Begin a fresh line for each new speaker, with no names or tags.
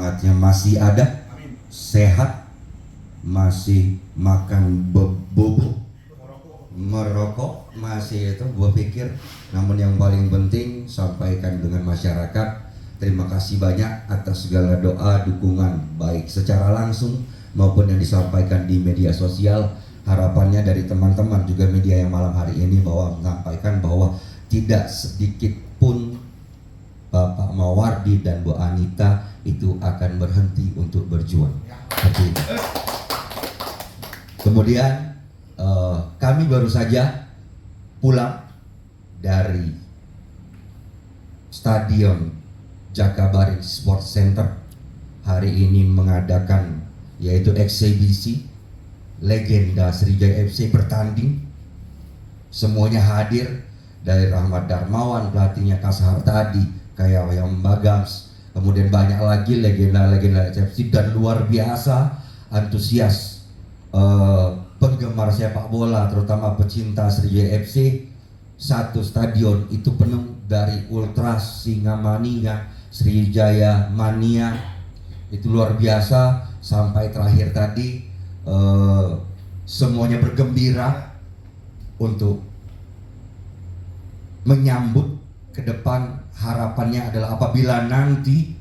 semangatnya masih ada, sehat, masih makan bubuk, merokok, masih itu gua pikir. Namun yang paling penting sampaikan dengan masyarakat. Terima kasih banyak atas segala doa, dukungan baik secara langsung maupun yang disampaikan di media sosial. Harapannya dari teman-teman juga media yang malam hari ini bahwa menyampaikan bahwa tidak sedikit pun Bapak Mawardi dan Bu Anita itu akan berhenti untuk berjuang. Seperti itu. Kemudian kami baru saja pulang dari Stadion Jakabaring Sports Center. Hari ini mengadakan yaitu eksibisi legenda Sriwijaya FC bertanding. Semuanya hadir, dari Rahmat Darmawan pelatihnya, Kashar tadi, kayak yang Bagams, kemudian banyak lagi legenda-legenda FC dan luar biasa antusias penggemar sepak bola, terutama pecinta Sriwijaya FC. Satu stadion itu penuh dari Ultras, Singamania, Sriwijaya Mania, itu luar biasa. Sampai terakhir tadi semuanya bergembira untuk menyambut ke depan. Harapannya adalah apabila nanti